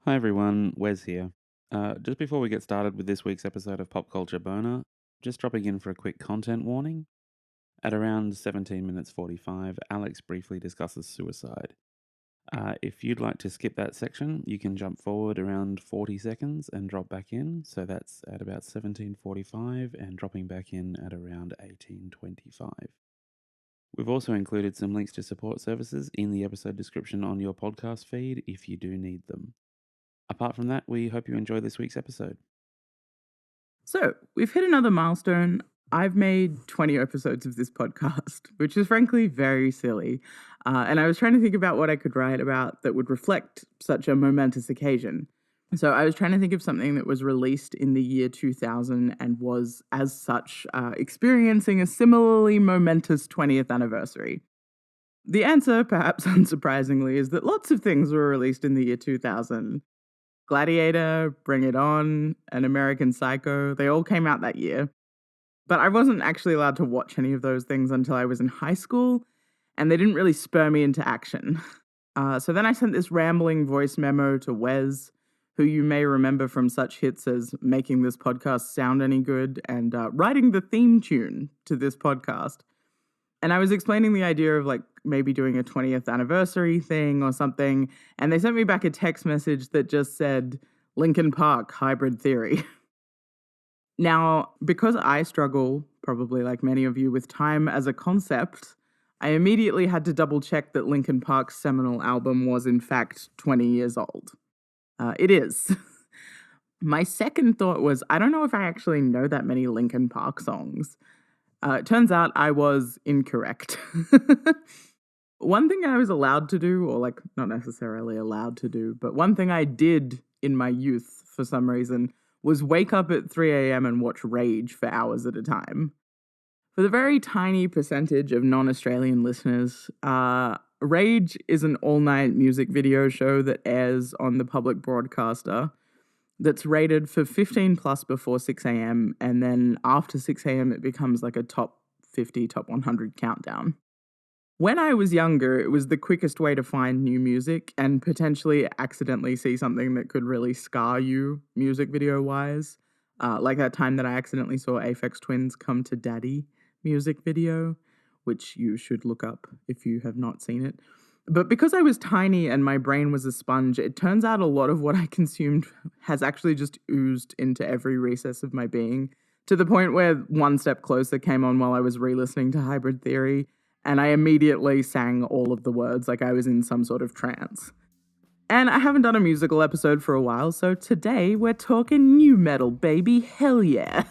Hi everyone, Wes here. Just before we get started with this week's episode of Pop Culture Boner, just dropping in for a quick content warning. At around 17 minutes 45, Alex briefly discusses suicide. If you'd like to skip that section, you can jump forward around 40 seconds and drop back in. So that's at about 17:45 and dropping back in at around 18:25. We've also included some links to support services in the episode description on your podcast feed if you do need them. Apart from that, we hope you enjoy this week's episode. So, we've hit another milestone. I've made 20 episodes of this podcast, which is frankly very silly. And I was trying to think about what I could write about that would reflect such a momentous occasion. So, I was trying to think of something that was released in the year 2000 and was, as such, experiencing a similarly momentous 20th anniversary. The answer, perhaps unsurprisingly, is that lots of things were released in the year 2000. Gladiator, Bring It On, An American Psycho, they all came out that year. But I wasn't actually allowed to watch any of those things until I was in high school, and they didn't really spur me into action. So then I sent this rambling voice memo to Wes, who you may remember from such hits as making this podcast sound any good and writing the theme tune to this podcast. And I was explaining the idea of maybe doing a 20th anniversary thing or something. And they sent me back a text message that just said, Linkin Park Hybrid Theory. Now, because I struggle, probably like many of you, with time as a concept, I immediately had to double check that Linkin Park's seminal album was in fact 20 years old. It is. My second thought was, I don't know if I actually know that many Linkin Park songs. It turns out I was incorrect. One thing I was allowed to do, or not necessarily allowed to do, but one thing I did in my youth for some reason was wake up at 3 a.m. and watch Rage for hours at a time. For the very tiny percentage of non-Australian listeners, Rage is an all-night music video show that airs on the public broadcaster that's rated for 15 plus before 6 a.m. and then after 6 a.m. it becomes like a top 50, top 100 countdown. When I was younger, it was the quickest way to find new music and potentially accidentally see something that could really scar you music video-wise. Like that time that I accidentally saw Aphex Twin's Come to Daddy music video, which you should look up if you have not seen it. But because I was tiny and my brain was a sponge, it turns out a lot of what I consumed has actually just oozed into every recess of my being, to the point where One Step Closer came on while I was re-listening to Hybrid Theory, and I immediately sang all of the words like I was in some sort of trance. And I haven't done a musical episode for a while, so today we're talking new metal, baby. Hell yeah.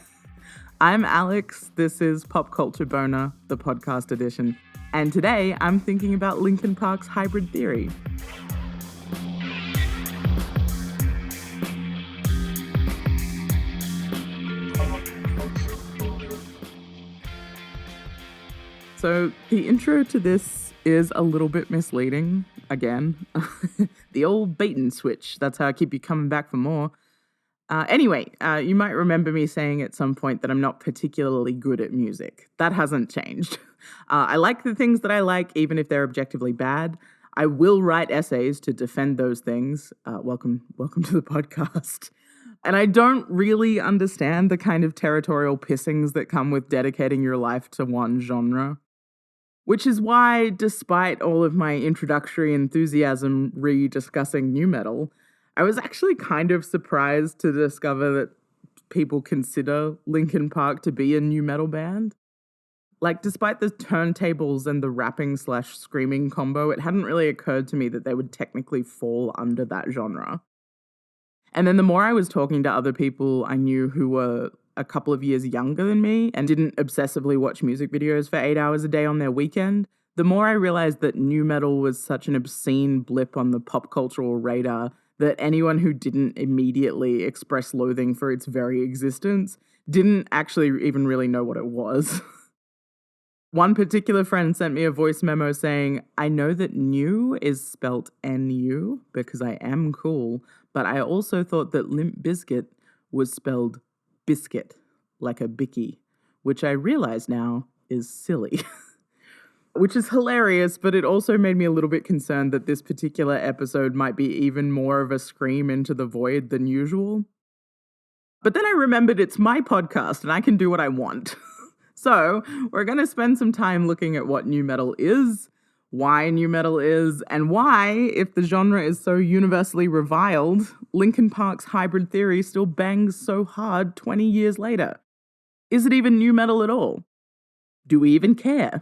I'm Alex, this is Pop Culture Boner, the podcast edition. And today, I'm thinking about Linkin Park's Hybrid Theory. So, the intro to this is a little bit misleading, again. The old bait and switch, that's how I keep you coming back for more. Anyway, you might remember me saying at some point that I'm not particularly good at music. That hasn't changed. I like the things that I like, even if they're objectively bad. I will write essays to defend those things. Welcome to the podcast. And I don't really understand the kind of territorial pissings that come with dedicating your life to one genre. Which is why, despite all of my introductory enthusiasm re-discussing nu metal, I was actually kind of surprised to discover that people consider Linkin Park to be a nu metal band. Despite the turntables and the rapping/screaming combo, it hadn't really occurred to me that they would technically fall under that genre. And then the more I was talking to other people I knew who were a couple of years younger than me and didn't obsessively watch music videos for 8 hours a day on their weekend, the more I realized that nu metal was such an obscene blip on the pop cultural radar that anyone who didn't immediately express loathing for its very existence didn't actually even really know what it was. One particular friend sent me a voice memo saying, I know that new is spelt N-U because I am cool, but I also thought that Limp Bizkit was spelled biscuit, like a bicky, which I realize now is silly. which is hilarious, but it also made me a little bit concerned that this particular episode might be even more of a scream into the void than usual. But then I remembered it's my podcast and I can do what I want. So we're going to spend some time looking at what nu metal is, why nu metal is, and why, if the genre is so universally reviled, Linkin Park's Hybrid Theory still bangs so hard 20 years later. Is it even nu metal at all? Do we even care?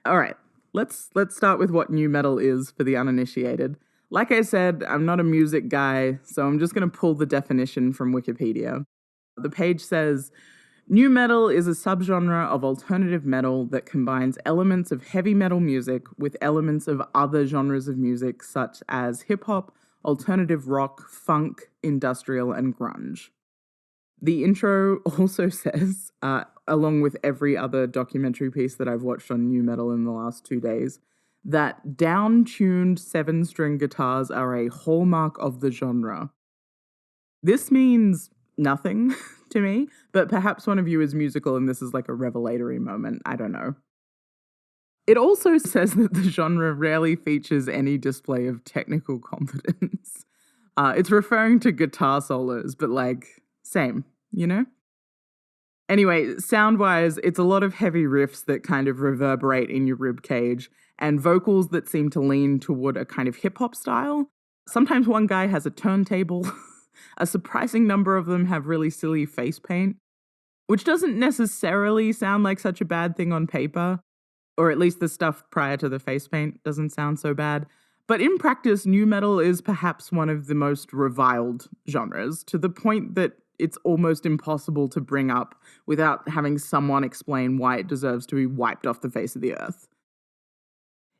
All right, let's start with what nu metal is for the uninitiated. Like I said, I'm not a music guy, so I'm just going to pull the definition from Wikipedia. The page says, nu metal is a subgenre of alternative metal that combines elements of heavy metal music with elements of other genres of music such as hip-hop, alternative rock, funk, industrial, and grunge. The intro also says, along with every other documentary piece that I've watched on nu metal in the last 2 days, that down-tuned 7-string guitars are a hallmark of the genre. This means nothing to me, but perhaps one of you is musical and this is like a revelatory moment. I don't know. It also says that the genre rarely features any display of technical competence. It's referring to guitar solos, but like, same, you know? Anyway, sound-wise, it's a lot of heavy riffs that kind of reverberate in your rib cage and vocals that seem to lean toward a kind of hip-hop style. Sometimes one guy has a turntable. A surprising number of them have really silly face paint, which doesn't necessarily sound like such a bad thing on paper, or at least the stuff prior to the face paint doesn't sound so bad. But in practice, nu metal is perhaps one of the most reviled genres, to the point that it's almost impossible to bring up without having someone explain why it deserves to be wiped off the face of the earth.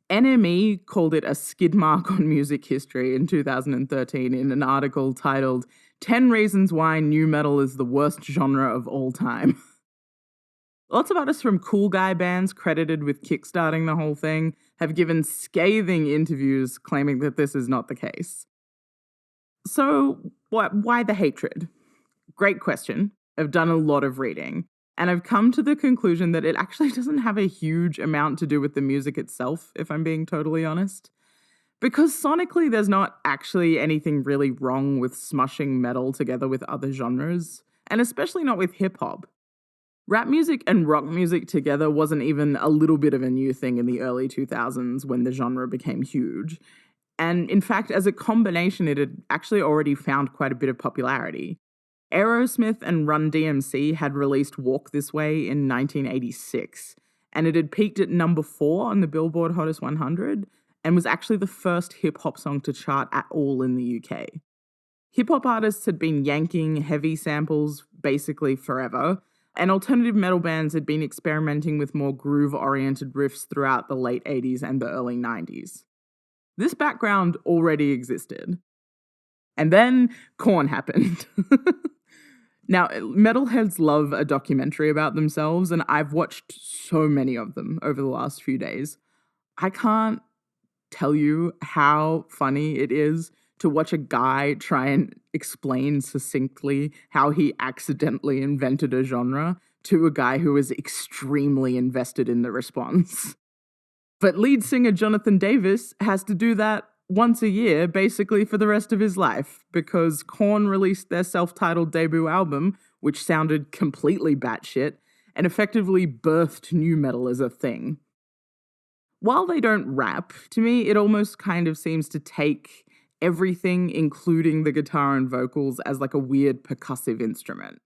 NME called it a skid mark on music history in 2013 in an article titled 10 Reasons Why Nu Metal is the Worst Genre of All Time. Lots of artists from cool guy bands credited with kickstarting the whole thing have given scathing interviews claiming that this is not the case. So, why the hatred? Great question. I've done a lot of reading, and I've come to the conclusion that it actually doesn't have a huge amount to do with the music itself, if I'm being totally honest. Because sonically, there's not actually anything really wrong with smushing metal together with other genres, and especially not with hip-hop. Rap music and rock music together wasn't even a little bit of a new thing in the early 2000s when the genre became huge. And in fact, as a combination, it had actually already found quite a bit of popularity. Aerosmith and Run DMC had released Walk This Way in 1986, and it had peaked at number 4 on the Billboard Hottest 100, and was actually the first hip-hop song to chart at all in the UK. Hip-hop artists had been yanking heavy samples basically forever, and alternative metal bands had been experimenting with more groove-oriented riffs throughout the late 80s and the early 90s. This background already existed. And then Korn happened. Now, metalheads love a documentary about themselves, and I've watched so many of them over the last few days. I can't tell you how funny it is to watch a guy try and explain succinctly how he accidentally invented a genre to a guy who is extremely invested in the response. But lead singer Jonathan Davis has to do that once a year, basically for the rest of his life, because Korn released their self-titled debut album, which sounded completely batshit, and effectively birthed nu metal as a thing. While they don't rap, to me, it almost kind of seems to take everything, including the guitar and vocals, as like a weird percussive instrument.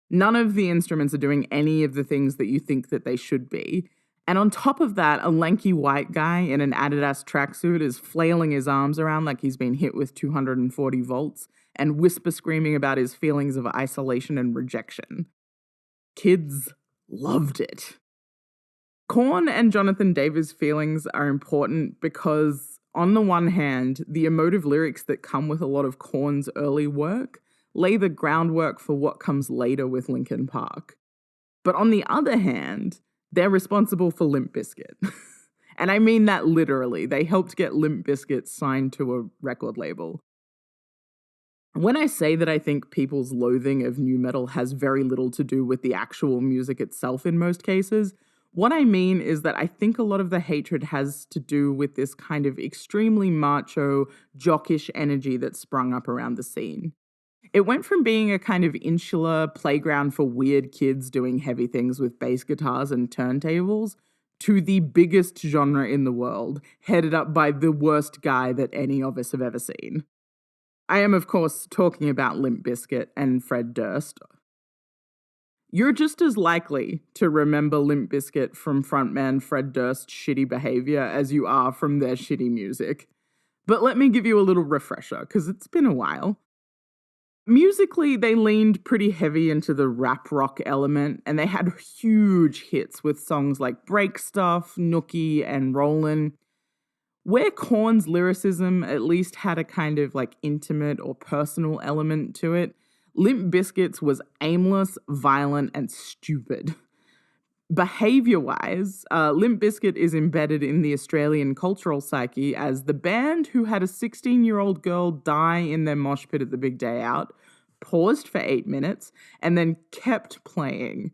None of the instruments are doing any of the things that you think that they should be. And on top of that, a lanky white guy in an Adidas tracksuit is flailing his arms around like he's been hit with 240 volts and whisper screaming about his feelings of isolation and rejection. Kids loved it. Korn and Jonathan Davis' feelings are important because, on the one hand, the emotive lyrics that come with a lot of Korn's early work lay the groundwork for what comes later with Linkin Park. But on the other hand, they're responsible for Limp Bizkit. And I mean that literally. They helped get Limp Bizkit signed to a record label. When I say that I think people's loathing of nu metal has very little to do with the actual music itself in most cases, What I mean is that I think a lot of the hatred has to do with this kind of extremely macho, jockish energy that sprung up around the scene. It went from being a kind of insular playground for weird kids doing heavy things with bass guitars and turntables to the biggest genre in the world, headed up by the worst guy that any of us have ever seen. I am, of course, talking about Limp Bizkit and Fred Durst. You're just as likely to remember Limp Bizkit from frontman Fred Durst's shitty behavior as you are from their shitty music. But let me give you a little refresher, because it's been a while. Musically, they leaned pretty heavy into the rap rock element, and they had huge hits with songs like Break Stuff, Nookie, and Rollin'. Where Korn's lyricism at least had a kind of like intimate or personal element to it, Limp Bizkit's was aimless, violent, and stupid. Behavior-wise, Limp Bizkit is embedded in the Australian cultural psyche as the band who had a 16-year-old girl die in their mosh pit at the big day out, paused for 8 minutes, and then kept playing.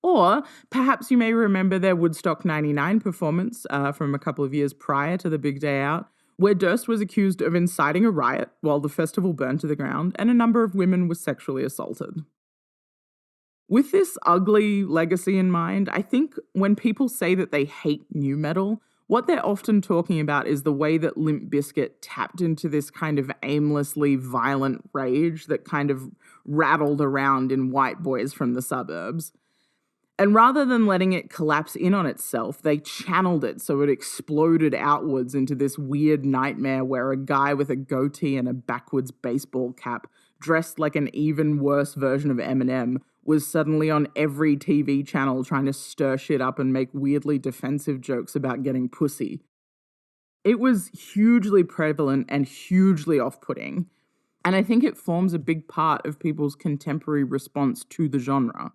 Or perhaps you may remember their Woodstock 99 performance from a couple of years prior to the big day out, where Durst was accused of inciting a riot while the festival burned to the ground and a number of women were sexually assaulted. With this ugly legacy in mind, I think when people say that they hate nu metal, what they're often talking about is the way that Limp Bizkit tapped into this kind of aimlessly violent rage that kind of rattled around in white boys from the suburbs. And rather than letting it collapse in on itself, they channeled it so it exploded outwards into this weird nightmare where a guy with a goatee and a backwards baseball cap, dressed like an even worse version of Eminem, was suddenly on every TV channel trying to stir shit up and make weirdly defensive jokes about getting pussy. It was hugely prevalent and hugely off-putting, and I think it forms a big part of people's contemporary response to the genre.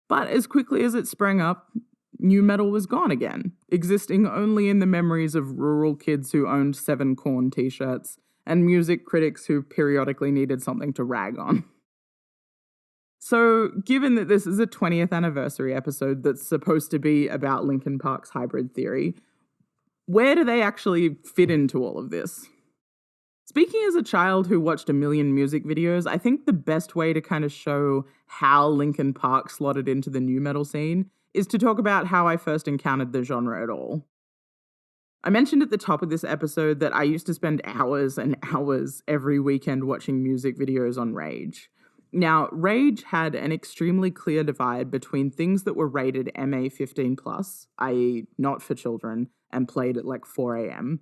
But as quickly as it sprang up, nu metal was gone again, existing only in the memories of rural kids who owned 7 Korn t-shirts and music critics who periodically needed something to rag on. So, given that this is a 20th anniversary episode that's supposed to be about Linkin Park's Hybrid Theory, where do they actually fit into all of this? Speaking as a child who watched a million music videos, I think the best way to kind of show how Linkin Park slotted into the nu metal scene is to talk about how I first encountered the genre at all. I mentioned at the top of this episode that I used to spend hours and hours every weekend watching music videos on Rage. Now, Rage had an extremely clear divide between things that were rated MA 15+, i.e. not for children, and played at like 4 a.m.,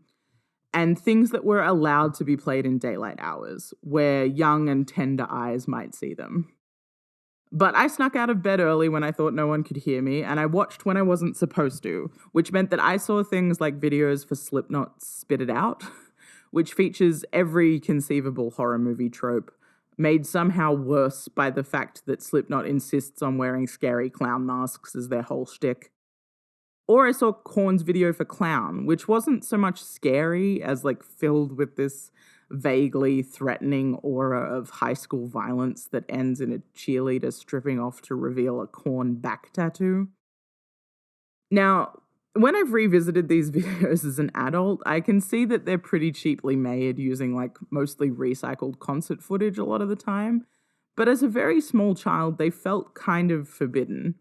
and things that were allowed to be played in daylight hours, where young and tender eyes might see them. But I snuck out of bed early when I thought no one could hear me, and I watched when I wasn't supposed to, which meant that I saw things like videos for Slipknot's Spit It Out, which features every conceivable horror movie trope, made somehow worse by the fact that Slipknot insists on wearing scary clown masks as their whole shtick. Or I saw Korn's video for Clown, which wasn't so much scary as like filled with this vaguely threatening aura of high school violence that ends in a cheerleader stripping off to reveal a Korn back tattoo. Now, when I've revisited these videos as an adult, I can see that they're pretty cheaply made using like mostly recycled concert footage a lot of the time. But as a very small child, they felt kind of forbidden.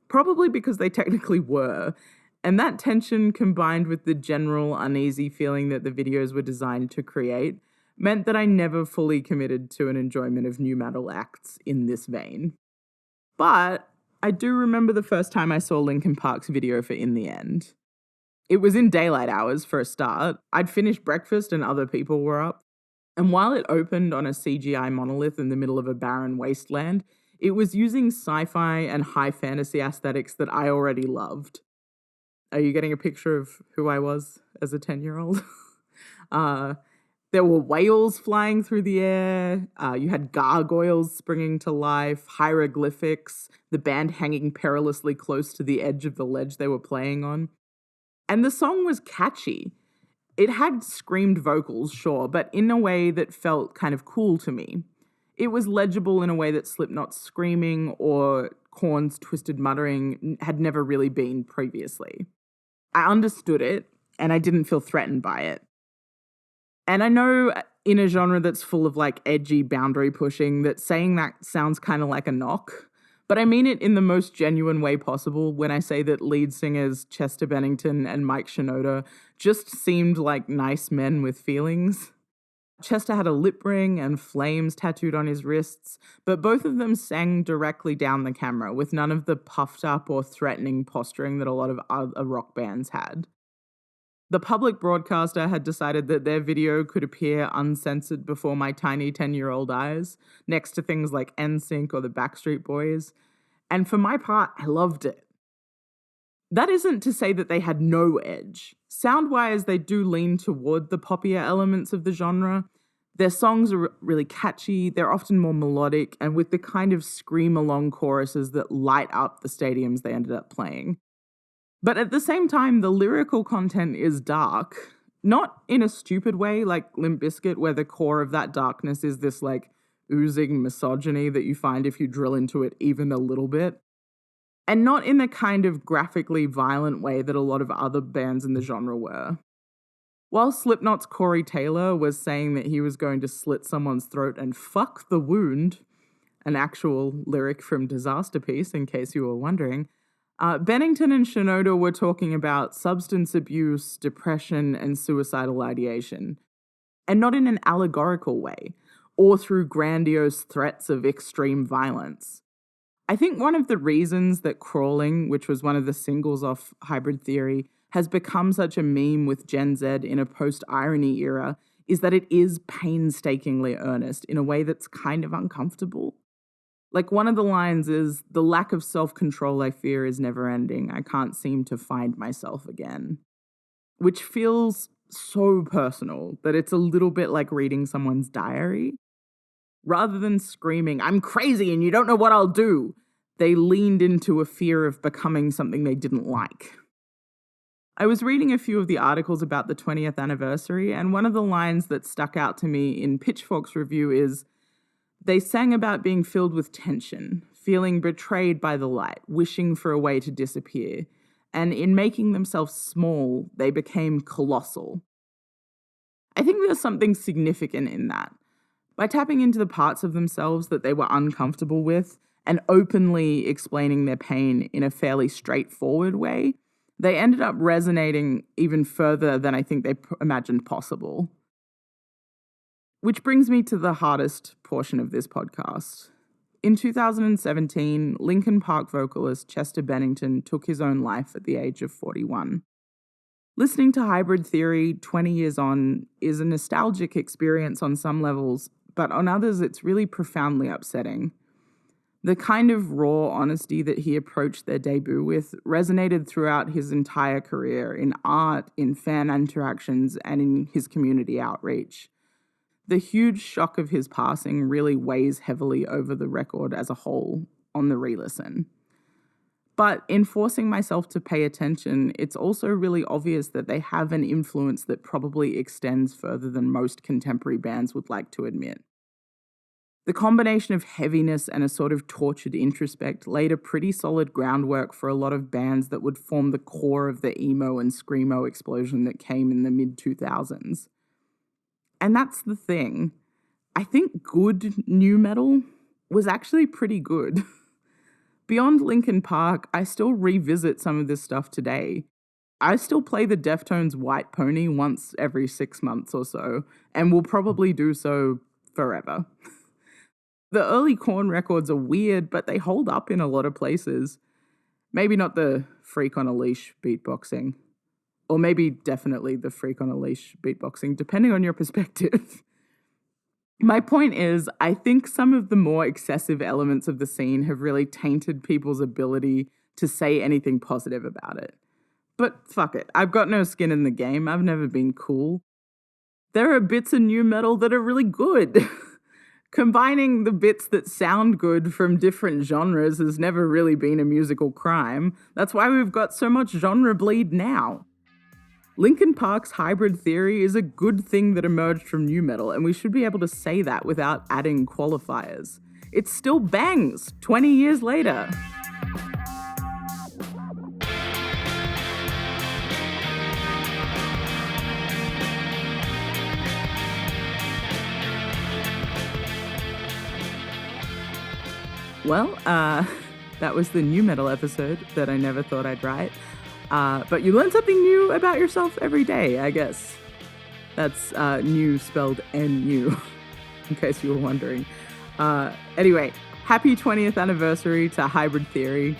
Probably because they technically were, and that tension combined with the general uneasy feeling that the videos were designed to create meant that I never fully committed to an enjoyment of nu metal acts in this vein. But I do remember the first time I saw Linkin Park's video for In the End. It was in daylight hours for a start. I'd finished breakfast and other people were up, and while it opened on a CGI monolith in the middle of a barren wasteland, it was using sci-fi and high fantasy aesthetics that I already loved. Are you getting a picture of who I was as a 10-year-old? There were whales flying through the air. You had gargoyles springing to life, hieroglyphics, the band hanging perilously close to the edge of the ledge they were playing on. And the song was catchy. It had screamed vocals, sure, but in a way that felt kind of cool to me. It was legible in a way that Slipknot's screaming or Korn's twisted muttering had never really been previously. I understood it, and I didn't feel threatened by it. And I know in a genre that's full of like edgy boundary pushing that saying that sounds kind of like a knock, but I mean it in the most genuine way possible when I say that lead singers Chester Bennington and Mike Shinoda just seemed like nice men with feelings. Chester had a lip ring and flames tattooed on his wrists, but both of them sang directly down the camera with none of the puffed up or threatening posturing that a lot of other rock bands had. The public broadcaster had decided that their video could appear uncensored before my tiny 10-year-old eyes, next to things like NSYNC or the Backstreet Boys, and for my part, I loved it. That isn't to say that they had no edge. Sound-wise, they do lean toward the poppier elements of the genre. Their songs are really catchy, they're often more melodic, and with the kind of scream-along choruses that light up the stadiums they ended up playing. But at the same time, the lyrical content is dark. Not in a stupid way like Limp Bizkit, where the core of that darkness is this like oozing misogyny that you find if you drill into it even a little bit. And not in the kind of graphically violent way that a lot of other bands in the genre were. While Slipknot's Corey Taylor was saying that he was going to slit someone's throat and fuck the wound, an actual lyric from Disaster Piece, in case you were wondering, Bennington and Shinoda were talking about substance abuse, depression, and suicidal ideation. And not in an allegorical way, or through grandiose threats of extreme violence. I think one of the reasons that Crawling, which was one of the singles off Hybrid Theory, has become such a meme with Gen Z in a post-irony era is that it is painstakingly earnest in a way that's kind of uncomfortable. Like one of the lines is, "The lack of self-control I fear is never ending. I can't seem to find myself again." Which feels so personal that it's a little bit like reading someone's diary. Rather than screaming, "I'm crazy and you don't know what I'll do," they leaned into a fear of becoming something they didn't like. I was reading a few of the articles about the 20th anniversary, and one of the lines that stuck out to me in Pitchfork's review is, "They sang about being filled with tension, feeling betrayed by the light, wishing for a way to disappear, and in making themselves small, they became colossal." I think there's something significant in that. By tapping into the parts of themselves that they were uncomfortable with and openly explaining their pain in a fairly straightforward way, they ended up resonating even further than I think they imagined possible. Which brings me to the hardest portion of this podcast. In 2017, Linkin Park vocalist Chester Bennington took his own life at the age of 41. Listening to Hybrid Theory 20 years on is a nostalgic experience on some levels, but on others it's really profoundly upsetting. The kind of raw honesty that he approached their debut with resonated throughout his entire career in art, in fan interactions, and in his community outreach. The huge shock of his passing really weighs heavily over the record as a whole on the re-listen. But in forcing myself to pay attention, it's also really obvious that they have an influence that probably extends further than most contemporary bands would like to admit. The combination of heaviness and a sort of tortured introspect laid a pretty solid groundwork for a lot of bands that would form the core of the emo and screamo explosion that came in the mid-2000s. And that's the thing. I think good nu metal was actually pretty good. Beyond Linkin Park, I still revisit some of this stuff today. I still play the Deftones' White Pony once every 6 months or so, and will probably do so forever. The early Korn records are weird, but they hold up in a lot of places. Maybe not the Freak on a Leash beatboxing. Or maybe definitely the Freak on a Leash beatboxing, depending on your perspective. My point is, I think some of the more excessive elements of the scene have really tainted people's ability to say anything positive about it. But fuck it, I've got no skin in the game, I've never been cool. There are bits of nu metal that are really good. Combining the bits that sound good from different genres has never really been a musical crime. That's why we've got so much genre bleed now. Linkin Park's Hybrid Theory is a good thing that emerged from nu metal, and we should be able to say that without adding qualifiers. It still bangs 20 years later. Well, that was the new metal episode that I never thought I'd write. But you learn something new about yourself every day, I guess. That's new spelled N-U, in case you were wondering. Anyway, happy 20th anniversary to Hybrid Theory.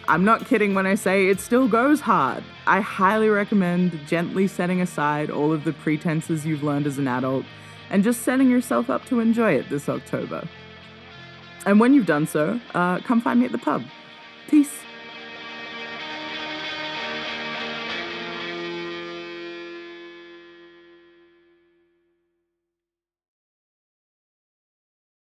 I'm not kidding when I say it still goes hard. I highly recommend gently setting aside all of the pretenses you've learned as an adult and just setting yourself up to enjoy it this October. And when you've done so, come find me at the pub. Peace.